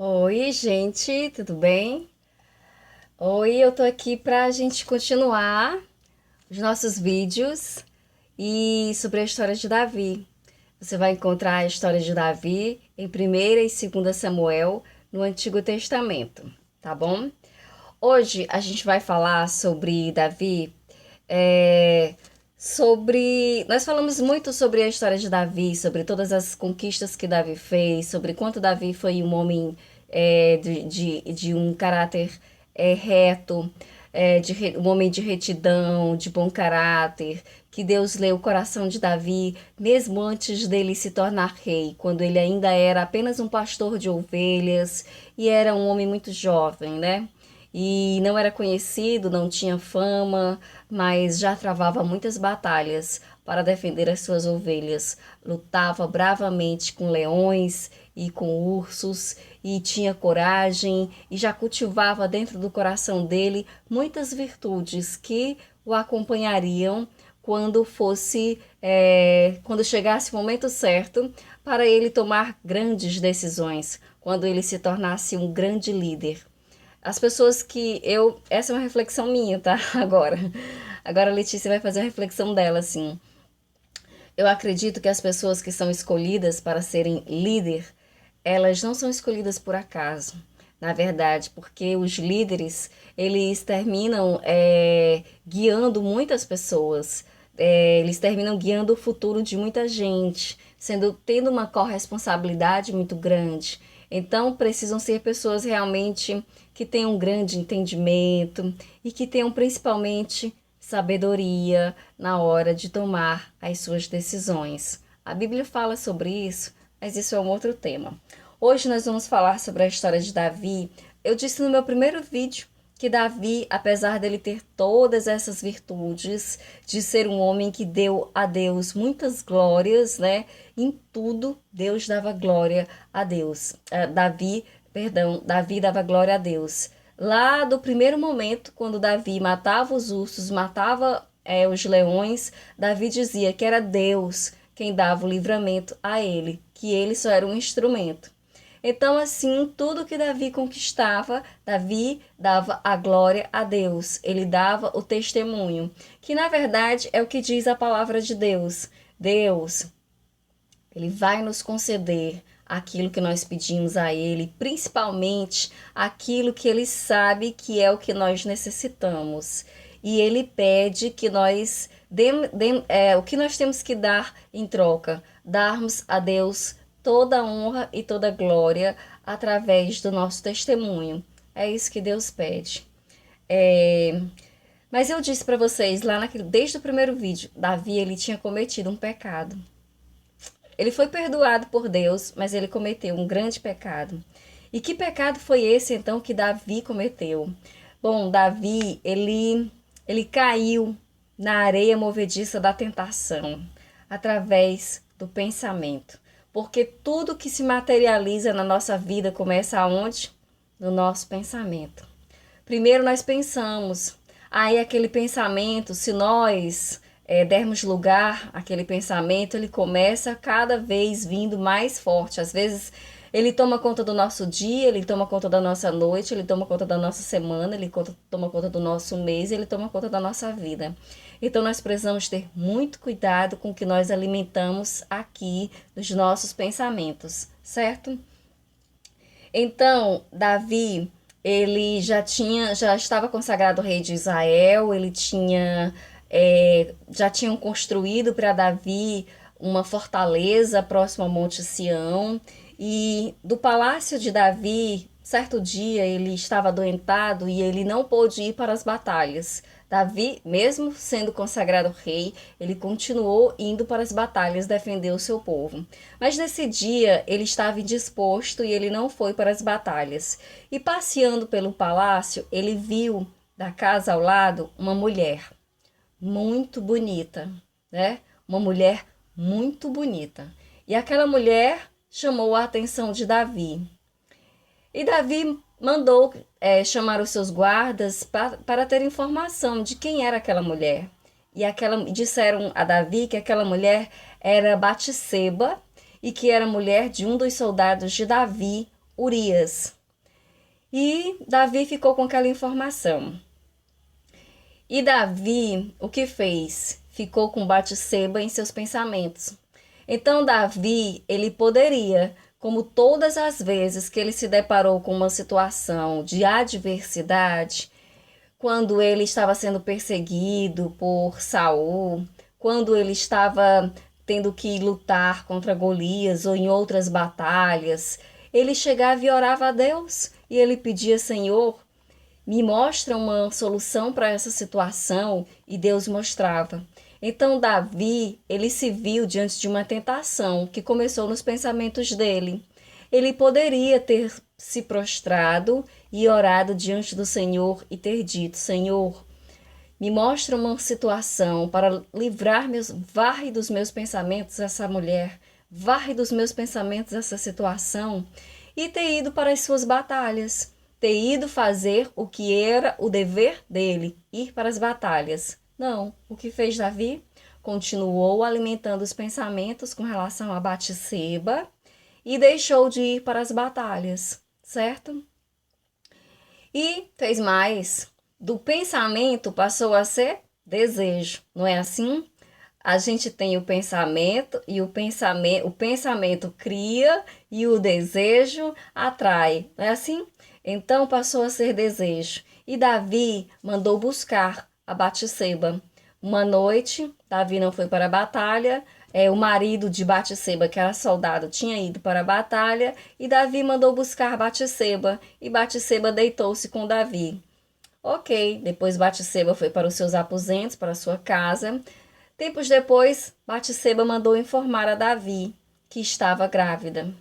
Oi, gente, tudo bem? Oi, eu tô aqui pra gente continuar os nossos vídeos e sobre a história de Davi. Você vai encontrar a história de Davi em 1ª e 2ª Samuel no Antigo Testamento, tá bom? Hoje a gente vai falar sobre Davi, é, nós falamos muito sobre a história de Davi, sobre todas as conquistas que Davi fez, sobre quanto Davi foi um homem de um caráter reto, um homem de retidão, de bom caráter, que Deus leu o coração de Davi, mesmo antes dele se tornar rei, quando ele ainda era apenas um pastor de ovelhas e era um homem muito jovem, né? E não era conhecido, não tinha fama, mas já travava muitas batalhas para defender as suas ovelhas. Lutava bravamente com leões e com ursos e tinha coragem e já cultivava dentro do coração dele muitas virtudes que o acompanhariam quando chegasse o momento certo para ele tomar grandes decisões, quando ele se tornasse um grande líder. As pessoas que eu. Essa é uma reflexão minha, tá? Agora a Letícia vai fazer a reflexão dela, assim. Eu acredito que as pessoas que são escolhidas para serem líder, elas não são escolhidas por acaso. Na verdade, porque os líderes, eles terminam guiando muitas pessoas. Eles terminam guiando o futuro de muita gente, tendo uma corresponsabilidade muito grande. Então, precisam ser pessoas realmente que tenham um grande entendimento e que tenham principalmente sabedoria na hora de tomar as suas decisões. A Bíblia fala sobre isso, mas isso é um outro tema. Hoje nós vamos falar sobre a história de Davi. Eu disse no meu primeiro vídeo que Davi, apesar dele ter todas essas virtudes, de ser um homem que deu a Deus muitas glórias, né? Em tudo, Deus dava glória a Deus. Davi dava glória a Deus. Lá do primeiro momento, quando Davi matava os ursos, matava os leões, Davi dizia que era Deus quem dava o livramento a ele, que ele só era um instrumento. Então, assim, tudo que Davi conquistava, Davi dava a glória a Deus. Ele dava o testemunho, que na verdade é o que diz a palavra de Deus. Deus, ele vai nos conceder aquilo que nós pedimos a Ele, principalmente aquilo que Ele sabe que é o que nós necessitamos. E Ele pede que o que nós temos que dar em troca, darmos a Deus toda a honra e toda a glória através do nosso testemunho. É isso que Deus pede. Mas eu disse para vocês desde o primeiro vídeo, Davi ele tinha cometido um pecado. Ele foi perdoado por Deus, mas ele cometeu um grande pecado. E que pecado foi esse então que Davi cometeu? Bom, Davi, ele caiu na areia movediça da tentação, através do pensamento. Porque tudo que se materializa na nossa vida começa aonde? No nosso pensamento. Primeiro nós pensamos, aí aquele pensamento, se nós dermos lugar àquele pensamento, ele começa cada vez vindo mais forte. Às vezes ele toma conta do nosso dia, ele toma conta da nossa noite, ele toma conta da nossa semana, toma conta do nosso mês, ele toma conta da nossa vida. Então nós precisamos ter muito cuidado com o que nós alimentamos aqui nos nossos pensamentos, certo? Então, Davi, ele já estava consagrado rei de Israel, já tinham construído para Davi uma fortaleza próximo ao Monte Sião, e do palácio de Davi, certo dia ele estava adoentado e ele não pôde ir para as batalhas. Davi, mesmo sendo consagrado rei, ele continuou indo para as batalhas defender o seu povo. Mas nesse dia ele estava indisposto e ele não foi para as batalhas. E passeando pelo palácio, ele viu da casa ao lado uma mulher muito bonita, né? Uma mulher muito bonita. E aquela mulher chamou a atenção de Davi. E Davi mandou chamar os seus guardas para ter informação de quem era aquela mulher. Disseram a Davi que aquela mulher era Batseba e que era mulher de um dos soldados de Davi, Urias. E Davi ficou com aquela informação. E Davi, o que fez? Ficou com Batseba em seus pensamentos. Então Davi, ele poderia, como todas as vezes que ele se deparou com uma situação de adversidade, quando ele estava sendo perseguido por Saul, quando ele estava tendo que lutar contra Golias ou em outras batalhas, ele chegava e orava a Deus e ele pedia: Senhor, me mostra uma solução para essa situação, e Deus mostrava. Então Davi, ele se viu diante de uma tentação que começou nos pensamentos dele. Ele poderia ter se prostrado e orado diante do Senhor e ter dito: Senhor, me mostra uma situação para livrar varre dos meus pensamentos essa mulher, varre dos meus pensamentos essa situação, e ter ido para as suas batalhas, ter ido fazer o que era o dever dele, ir para as batalhas. Não, o que fez Davi? Continuou alimentando os pensamentos com relação a Batseba e deixou de ir para as batalhas, certo? E fez mais. Do pensamento passou a ser desejo, não é assim? A gente tem o pensamento e o pensamento cria e o desejo atrai, não é assim? Então passou a ser desejo. E Davi mandou buscar a Batseba. Uma noite, Davi não foi para a batalha, o marido de Batseba, que era soldado, tinha ido para a batalha, e Davi mandou buscar Batseba, e Batseba deitou-se com Davi. Ok, depois Batseba foi para os seus aposentos, para a sua casa. Tempos depois, Batseba mandou informar a Davi que estava grávida.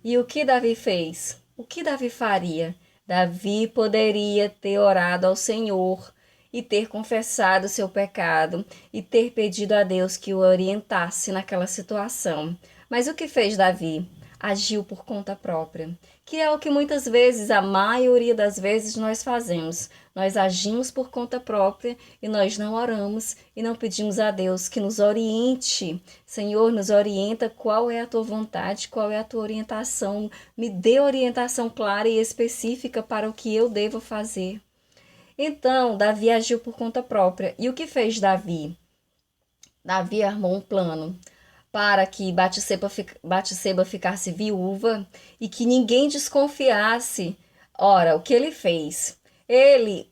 E o que Davi fez? O que Davi faria? Davi poderia ter orado ao Senhor e ter confessado seu pecado e ter pedido a Deus que o orientasse naquela situação. Mas o que fez Davi? Agiu por conta própria, que é o que muitas vezes, a maioria das vezes, nós fazemos. Nós agimos por conta própria e nós não oramos e não pedimos a Deus que nos oriente. Senhor, nos orienta qual é a tua vontade, qual é a tua orientação. Me dê orientação clara e específica para o que eu devo fazer. Então, Davi agiu por conta própria. E o que fez Davi? Davi armou um plano para que Batseba ficasse viúva e que ninguém desconfiasse. Ora, o que ele fez? Ele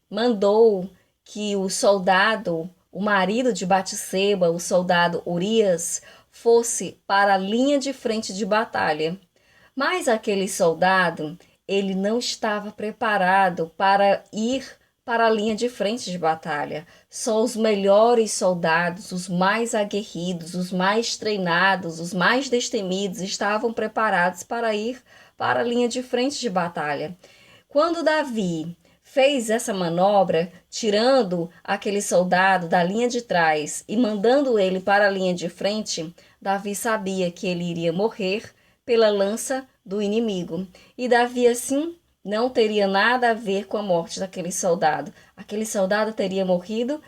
mandou que o soldado, o marido de Batseba, o soldado Urias, fosse para a linha de frente de batalha. Mas aquele soldado, ele não estava preparado para ir para a linha de frente de batalha. Só os melhores soldados, os mais aguerridos, os mais treinados, os mais destemidos estavam preparados para ir para a linha de frente de batalha. Quando Davi fez essa manobra, tirando aquele soldado da linha de trás e mandando ele para a linha de frente, Davi sabia que ele iria morrer pela lança do inimigo. E Davi, assim, não teria nada a ver com a morte daquele soldado. Aquele soldado teria morrido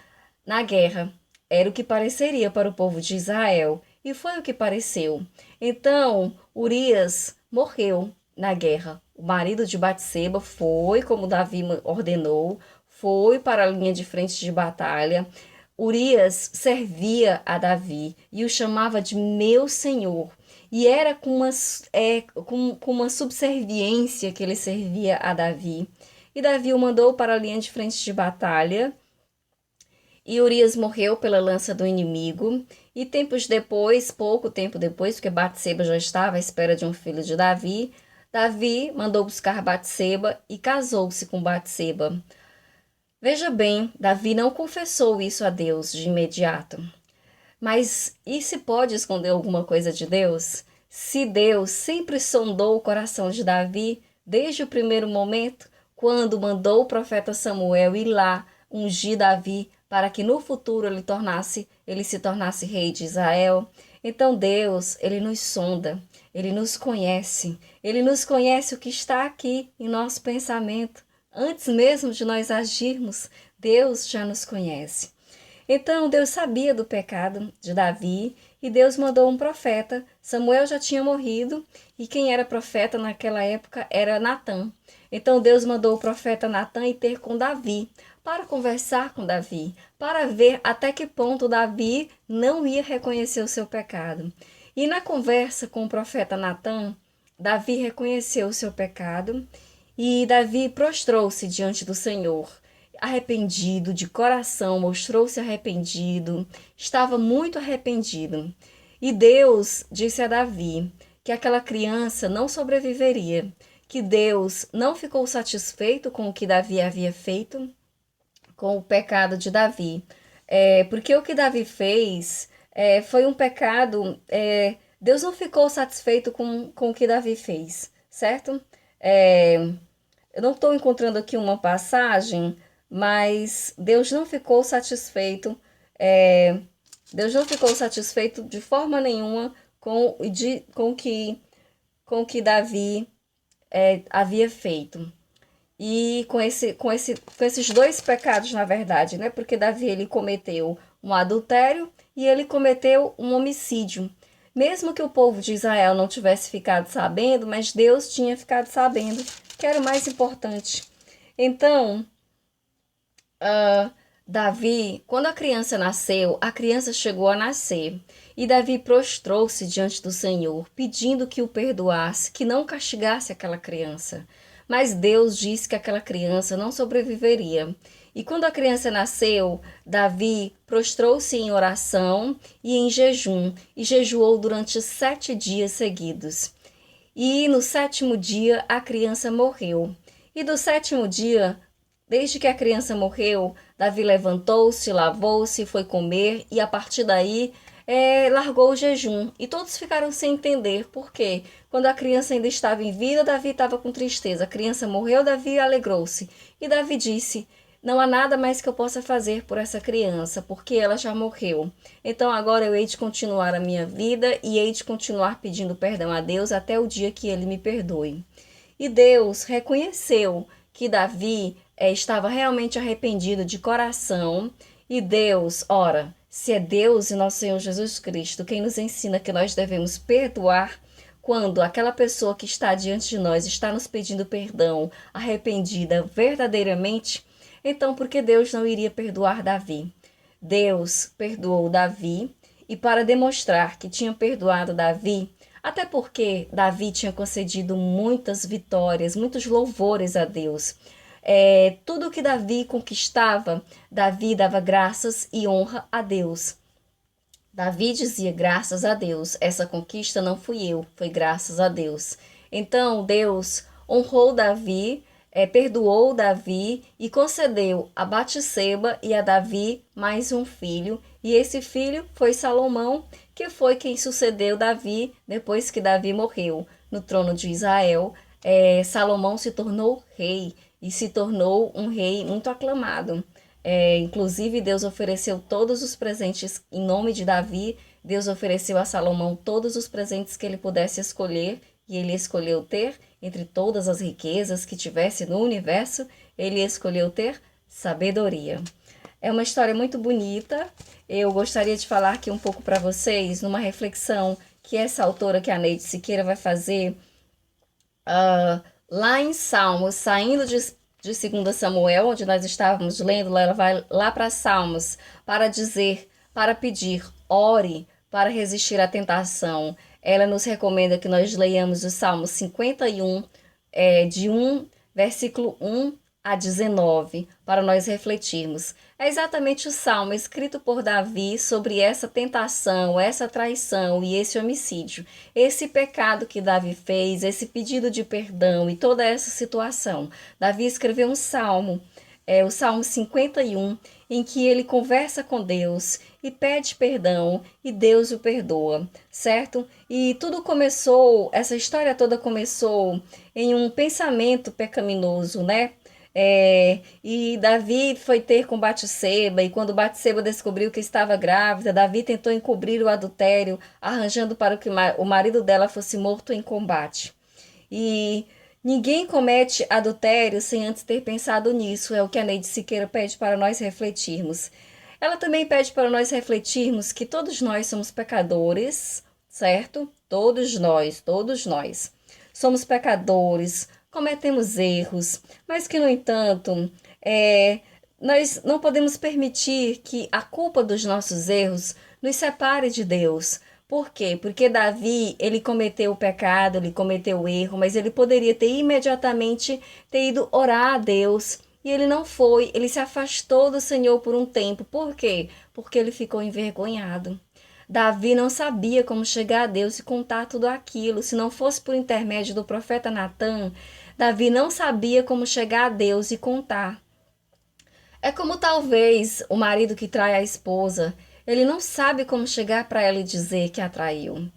na guerra. Era o que pareceria para o povo de Israel. E foi o que pareceu. Então, Urias morreu na guerra. O marido de Batseba foi, como Davi ordenou, foi para a linha de frente de batalha. Urias servia a Davi e o chamava de meu senhor. E era com uma subserviência que ele servia a Davi. E Davi o mandou para a linha de frente de batalha. E Urias morreu pela lança do inimigo. E tempos depois, pouco tempo depois, porque Batseba já estava à espera de um filho de Davi, Davi mandou buscar Batseba e casou-se com Batseba. Veja bem, Davi não confessou isso a Deus de imediato. Mas e se pode esconder alguma coisa de Deus? Se Deus sempre sondou o coração de Davi desde o primeiro momento, quando mandou o profeta Samuel ir lá ungir Davi para que no futuro ele se tornasse rei de Israel. Então Deus, ele nos sonda, ele nos conhece o que está aqui em nosso pensamento. Antes mesmo de nós agirmos, Deus já nos conhece. Então Deus sabia do pecado de Davi e Deus mandou um profeta. Samuel já tinha morrido e quem era profeta naquela época era Natã. Então Deus mandou o profeta Natã ir ter com Davi, para conversar com Davi, para ver até que ponto Davi não ia reconhecer o seu pecado. E na conversa com o profeta Natã, Davi reconheceu o seu pecado e Davi prostrou-se diante do Senhor. Arrependido, de coração, mostrou-se arrependido, estava muito arrependido. E Deus disse a Davi que aquela criança não sobreviveria, que Deus não ficou satisfeito com o que Davi havia feito, com o pecado de Davi. Porque o que Davi fez foi um pecado. Deus não ficou satisfeito com o que Davi fez, certo? Eu não estou encontrando aqui uma passagem, mas Deus não ficou satisfeito. Deus não ficou satisfeito de forma nenhuma com o que Davi havia feito. E com esses dois pecados, na verdade, né? Porque Davi ele cometeu um adultério e ele cometeu um homicídio. Mesmo que o povo de Israel não tivesse ficado sabendo, mas Deus tinha ficado sabendo, que era o mais importante. Então, Davi, quando a criança nasceu, a criança chegou a nascer. E Davi prostrou-se diante do Senhor, pedindo que o perdoasse, que não castigasse aquela criança. Mas Deus disse que aquela criança não sobreviveria. E quando a criança nasceu, Davi prostrou-se em oração e em jejum, e jejuou durante 7 dias seguidos. E no 7º dia a criança morreu. E do 7º dia, desde que a criança morreu, Davi levantou-se, lavou-se, foi comer e a partir daí largou o jejum. E todos ficaram sem entender por quê. Quando a criança ainda estava em vida, Davi estava com tristeza. A criança morreu, Davi alegrou-se. E Davi disse: não há nada mais que eu possa fazer por essa criança, porque ela já morreu. Então agora eu hei de continuar a minha vida e hei de continuar pedindo perdão a Deus até o dia que ele me perdoe. E Deus reconheceu que Davi estava realmente arrependido de coração. E Deus, ora, se é Deus e nosso Senhor Jesus Cristo quem nos ensina que nós devemos perdoar quando aquela pessoa que está diante de nós está nos pedindo perdão, arrependida verdadeiramente, então por que Deus não iria perdoar Davi? Deus perdoou Davi e para demonstrar que tinha perdoado Davi, até porque Davi tinha concedido muitas vitórias, muitos louvores a Deus. Tudo que Davi conquistava, Davi dava graças e honra a Deus. Davi dizia: graças a Deus, essa conquista não fui eu, foi graças a Deus. Então Deus honrou Davi, perdoou Davi e concedeu a Batseba e a Davi mais um filho. E esse filho foi Salomão, que foi quem sucedeu Davi depois que Davi morreu no trono de Israel. Salomão se tornou rei e se tornou um rei muito aclamado. Inclusive Deus ofereceu todos os presentes em nome de Davi. Deus ofereceu a Salomão todos os presentes que ele pudesse escolher e ele escolheu ter, entre todas as riquezas que tivesse no universo, ele escolheu ter sabedoria. É uma história muito bonita. Eu gostaria de falar aqui um pouco para vocês numa reflexão que essa autora, que é a Neide Siqueira, vai fazer lá em Salmos, saindo de 2 Samuel, onde nós estávamos lendo, ela vai lá para Salmos para dizer, para pedir, ore para resistir à tentação. Ela nos recomenda que nós leiamos o Salmo 51, versículo 1 a 19, para nós refletirmos. É exatamente o salmo escrito por Davi sobre essa tentação, essa traição e esse homicídio. Esse pecado que Davi fez, esse pedido de perdão e toda essa situação. Davi escreveu um salmo, o Salmo 51, em que ele conversa com Deus e pede perdão e Deus o perdoa, certo? E tudo começou, essa história toda começou em um pensamento pecaminoso, né? E Davi foi ter com Batseba, e quando Batseba descobriu que estava grávida, Davi tentou encobrir o adultério, arranjando para que o marido dela fosse morto em combate. E ninguém comete adultério sem antes ter pensado nisso, é o que a Neide Siqueira pede para nós refletirmos. Ela também pede para nós refletirmos que todos nós somos pecadores, certo? Todos nós somos pecadores, cometemos erros, mas que, no entanto, nós não podemos permitir que a culpa dos nossos erros nos separe de Deus. Por quê? Porque Davi, ele cometeu o pecado, ele cometeu o erro, mas ele poderia ter imediatamente ter ido orar a Deus. E ele não foi, ele se afastou do Senhor por um tempo. Por quê? Porque ele ficou envergonhado. Davi não sabia como chegar a Deus e contar tudo aquilo. Se não fosse por intermédio do profeta Natã, Davi não sabia como chegar a Deus e contar. É como talvez o marido que trai a esposa, ele não sabe como chegar para ela e dizer que a traiu.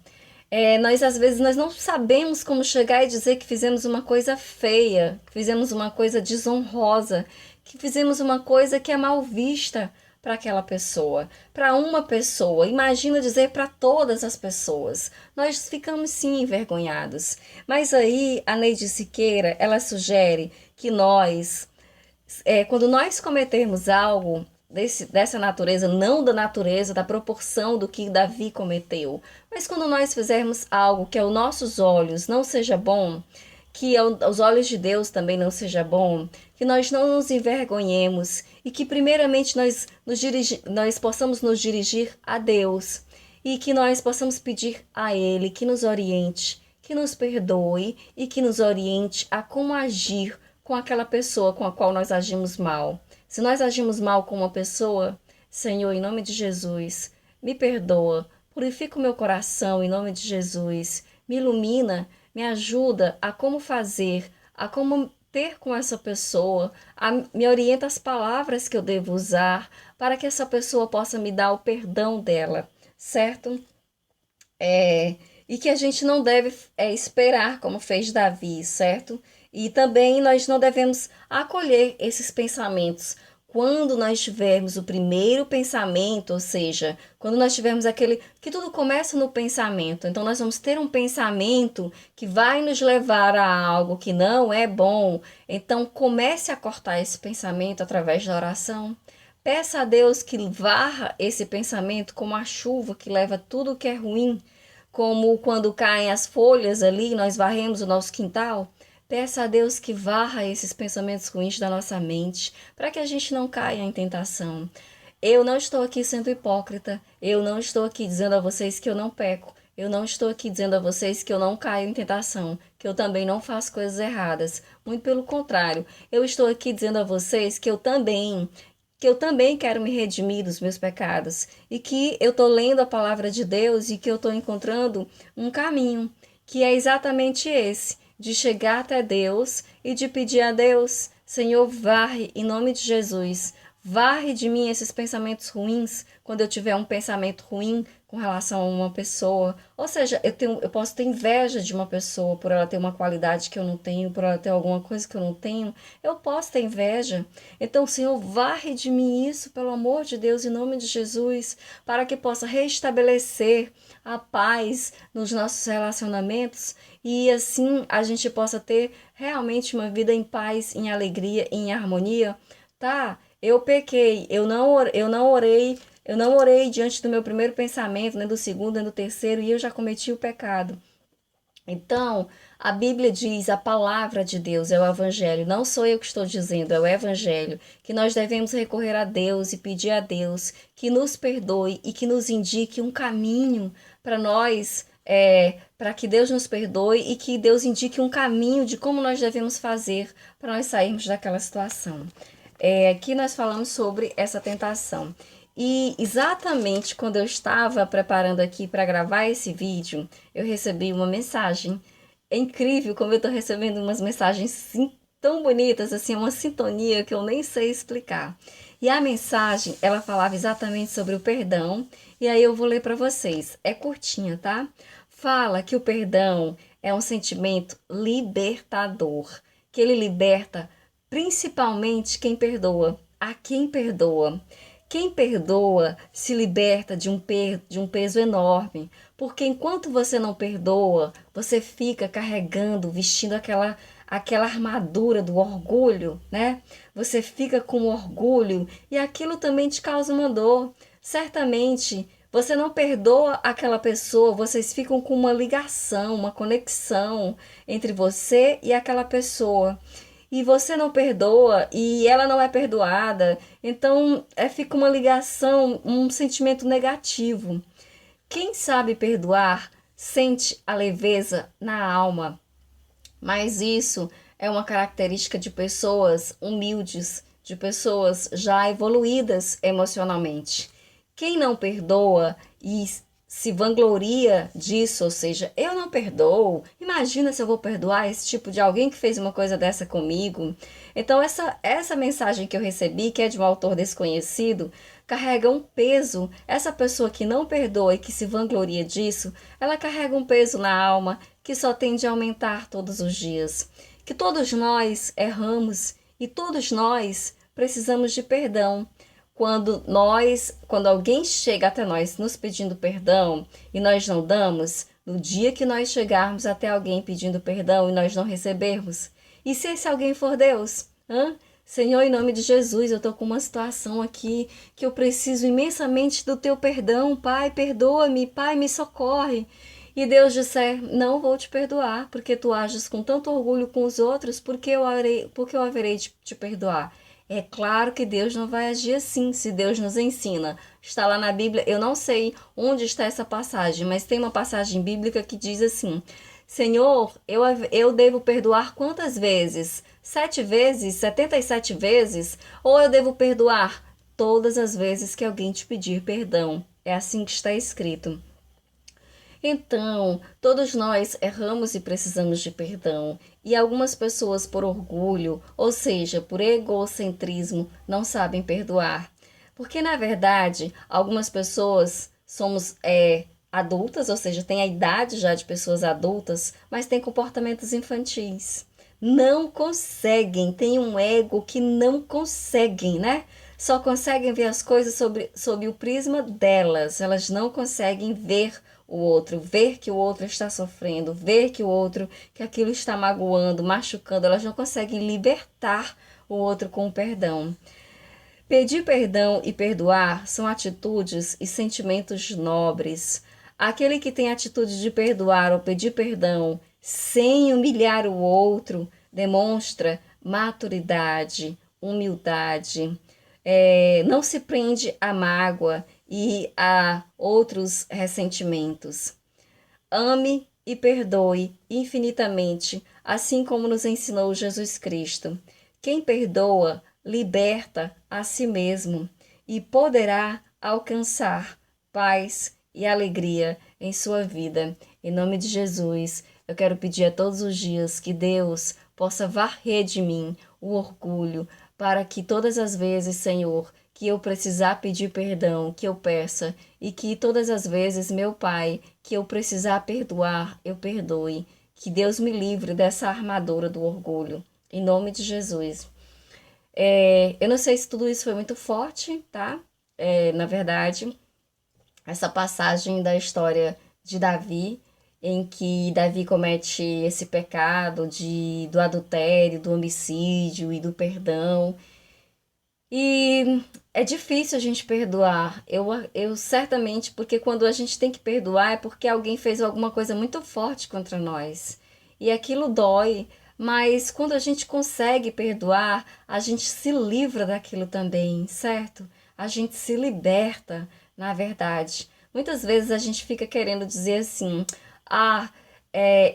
Nós às vezes nós não sabemos como chegar e dizer que fizemos uma coisa feia, que fizemos uma coisa desonrosa, que fizemos uma coisa que é mal vista para aquela pessoa, para uma pessoa. Imagina dizer para todas as pessoas. Nós ficamos sim envergonhados. Mas aí a Neide Siqueira, ela sugere que quando nós cometermos algo dessa natureza, não da natureza, da proporção do que Davi cometeu, mas quando nós fizermos algo que aos nossos olhos não seja bom, que aos olhos de Deus também não seja bom, que nós não nos envergonhemos e que primeiramente nós possamos nos dirigir a Deus e que nós possamos pedir a Ele que nos oriente, que nos perdoe e que nos oriente a como agir com aquela pessoa com a qual nós agimos mal. Se nós agimos mal com uma pessoa, Senhor, em nome de Jesus, me perdoa, purifica o meu coração em nome de Jesus, me ilumina, me ajuda a como fazer, a como ter com essa pessoa, me orienta as palavras que eu devo usar para que essa pessoa possa me dar o perdão dela, certo? E que a gente não deve esperar como fez Davi, certo? E também nós não devemos acolher esses pensamentos. Quando nós tivermos o primeiro pensamento, ou seja, quando nós tivermos aquele que tudo começa no pensamento, então nós vamos ter um pensamento que vai nos levar a algo que não é bom. Então comece a cortar esse pensamento através da oração. Peça a Deus que varra esse pensamento como a chuva que leva tudo que é ruim, como quando caem as folhas ali, nós varremos o nosso quintal. Peça a Deus que varra esses pensamentos ruins da nossa mente, para que a gente não caia em tentação. Eu não estou aqui sendo hipócrita, eu não estou aqui dizendo a vocês que eu não peco, eu não estou aqui dizendo a vocês que eu não caio em tentação, que eu também não faço coisas erradas. Muito pelo contrário, eu estou aqui dizendo a vocês que eu também quero me redimir dos meus pecados e que eu estou lendo a palavra de Deus e que eu estou encontrando um caminho, que é exatamente esse, de chegar até Deus e de pedir a Deus, Senhor, varre em nome de Jesus, varre de mim esses pensamentos ruins, quando eu tiver um pensamento ruim com relação a uma pessoa, ou seja, eu posso ter inveja de uma pessoa por ela ter uma qualidade que eu não tenho, por ela ter alguma coisa que eu não tenho, eu posso ter inveja. Então, Senhor, varre de mim isso, pelo amor de Deus, em nome de Jesus, para que possa restabelecer a paz nos nossos relacionamentos e assim a gente possa ter realmente uma vida em paz, em alegria, em harmonia, tá? Eu pequei, eu não orei diante do meu primeiro pensamento, nem do segundo, nem do terceiro, e eu já cometi o pecado. Então, a Bíblia diz, a palavra de Deus é o Evangelho, não sou eu que estou dizendo, é o Evangelho, que nós devemos recorrer a Deus e pedir a Deus que nos perdoe e que nos indique um caminho para nós, para que Deus nos perdoe e que Deus indique um caminho de como nós devemos fazer para nós sairmos daquela situação. Aqui nós falamos sobre essa tentação. E exatamente quando eu estava preparando aqui para gravar esse vídeo, eu recebi uma mensagem. É incrível como eu estou recebendo umas mensagens sim, tão bonitas, assim, uma sintonia que eu nem sei explicar. E a mensagem, ela falava exatamente sobre o perdão, e aí eu vou ler para vocês. É curtinha, tá? Fala que o perdão é um sentimento libertador, que ele liberta principalmente quem perdoa, a quem perdoa. Quem perdoa se liberta de um peso enorme, porque enquanto você não perdoa, você fica carregando, vestindo aquela armadura do orgulho, né? Você fica com orgulho e aquilo também te causa uma dor. Certamente você não perdoa aquela pessoa, vocês ficam com uma ligação, uma conexão entre você e aquela pessoa. E você não perdoa e ela não é perdoada, então fica uma ligação, um sentimento negativo. Quem sabe perdoar sente a leveza na alma, mas isso é uma característica de pessoas humildes, de pessoas já evoluídas emocionalmente. Quem não perdoa e se vangloria disso, ou seja, eu não perdoo, imagina se eu vou perdoar esse tipo de alguém que fez uma coisa dessa comigo. Então, essa mensagem que eu recebi, que é de um autor desconhecido, carrega um peso. Essa pessoa que não perdoa e que se vangloria disso, ela carrega um peso na alma que só tende a aumentar todos os dias. Que todos nós erramos e todos nós precisamos de perdão. Quando alguém chega até nós nos pedindo perdão e nós não damos, no dia que nós chegarmos até alguém pedindo perdão e nós não recebermos, e se esse alguém for Deus? Senhor, em nome de Jesus, eu estou com uma situação aqui que eu preciso imensamente do teu perdão. Pai, perdoa-me. Pai, me socorre. E Deus disser, não vou te perdoar, porque tu ages com tanto orgulho com os outros, porque eu haverei de te perdoar. É claro que Deus não vai agir assim, se Deus nos ensina. Está lá na Bíblia, eu não sei onde está essa passagem, mas tem uma passagem bíblica que diz assim: Senhor, eu devo perdoar quantas vezes? 7 vezes? 77 vezes? Ou eu devo perdoar todas as vezes que alguém te pedir perdão? É assim que está escrito. Então, todos nós erramos e precisamos de perdão. E algumas pessoas, por orgulho, ou seja, por egocentrismo, não sabem perdoar. Porque, na verdade, algumas pessoas somos adultas, ou seja, têm a idade já de pessoas adultas, mas têm comportamentos infantis. Não conseguem, têm um ego que não conseguem, né? Só conseguem ver as coisas sob o prisma delas. Elas não conseguem ver o outro, ver que o outro está sofrendo, ver que aquilo está magoando, machucando. Elas não conseguem libertar o outro com o perdão. Pedir perdão e perdoar são atitudes e sentimentos nobres. Aquele que tem a atitude de perdoar ou pedir perdão sem humilhar o outro demonstra maturidade, humildade. Não se prende à mágoa e a outros ressentimentos. Ame e perdoe infinitamente, assim como nos ensinou Jesus Cristo. Quem perdoa, liberta a si mesmo e poderá alcançar paz e alegria em sua vida. Em nome de Jesus, eu quero pedir a todos os dias que Deus possa varrer de mim o orgulho, para que todas as vezes, Senhor, que eu precisar pedir perdão, que eu peça, e que todas as vezes, meu Pai, que eu precisar perdoar, eu perdoe. Que Deus me livre dessa armadura do orgulho. Em nome de Jesus. Eu não sei se tudo isso foi muito forte, tá? Na verdade, essa passagem da história de Davi, em que Davi comete esse pecado do adultério, do homicídio e do perdão. E é difícil a gente perdoar. Eu certamente, porque quando a gente tem que perdoar é porque alguém fez alguma coisa muito forte contra nós. E aquilo dói, mas quando a gente consegue perdoar, a gente se livra daquilo também, certo? A gente se liberta, na verdade. Muitas vezes a gente fica querendo dizer assim,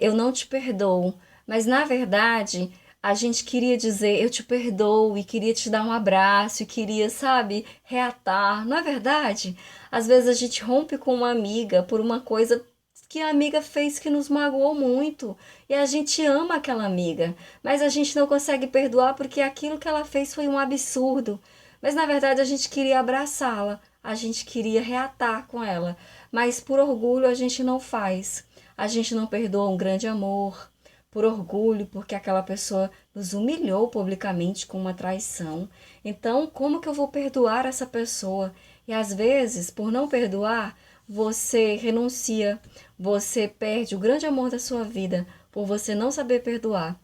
eu não te perdoo. Mas na verdade, a gente queria dizer, eu te perdoo, e queria te dar um abraço, e queria, sabe, reatar. Não é verdade? Às vezes a gente rompe com uma amiga por uma coisa que a amiga fez que nos magoou muito. E a gente ama aquela amiga, mas a gente não consegue perdoar porque aquilo que ela fez foi um absurdo. Mas na verdade a gente queria abraçá-la, a gente queria reatar com ela, mas por orgulho a gente não faz. A gente não perdoa um grande amor, por orgulho, porque aquela pessoa nos humilhou publicamente com uma traição. Então, como que eu vou perdoar essa pessoa? E às vezes, por não perdoar, você renuncia, você perde o grande amor da sua vida por você não saber perdoar.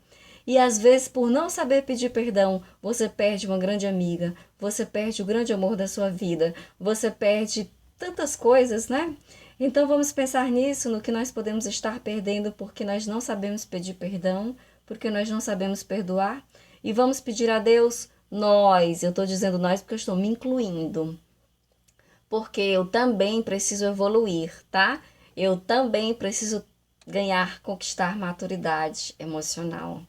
E às vezes, por não saber pedir perdão, você perde uma grande amiga, você perde o grande amor da sua vida, você perde tantas coisas, né? Então vamos pensar nisso, no que nós podemos estar perdendo porque nós não sabemos pedir perdão, porque nós não sabemos perdoar. E vamos pedir a Deus, eu estou dizendo nós porque eu estou me incluindo, porque eu também preciso evoluir, tá? Eu também preciso ganhar, conquistar maturidade emocional.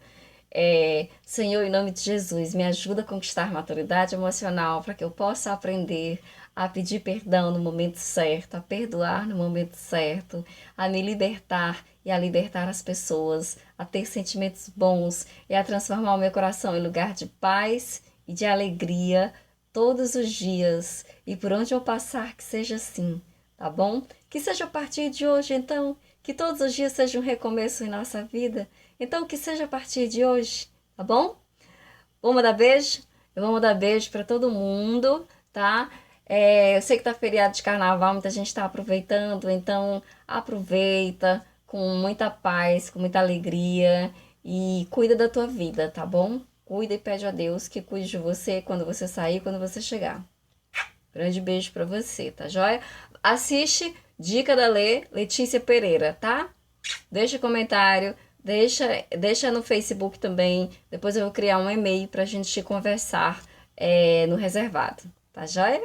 Senhor, em nome de Jesus, me ajuda a conquistar maturidade emocional para que eu possa aprender a pedir perdão no momento certo, a perdoar no momento certo, a me libertar e a libertar as pessoas, a ter sentimentos bons e a transformar o meu coração em lugar de paz e de alegria todos os dias e por onde eu passar que seja assim, tá bom? Que seja a partir de hoje, então, que todos os dias seja um recomeço em nossa vida. Então, que seja a partir de hoje, tá bom? Vamos dar beijo? Eu vou mandar beijo para todo mundo, tá? Eu sei que tá feriado de carnaval, muita gente tá aproveitando, então aproveita com muita paz, com muita alegria e cuida da tua vida, tá bom? Cuida e pede a Deus que cuide de você quando você sair, quando você chegar. Grande beijo pra você, tá joia? Assiste Dica da Letícia Pereira, tá? Deixa comentário, deixa no Facebook também. Depois eu vou criar um e-mail pra gente conversar no reservado, tá joia?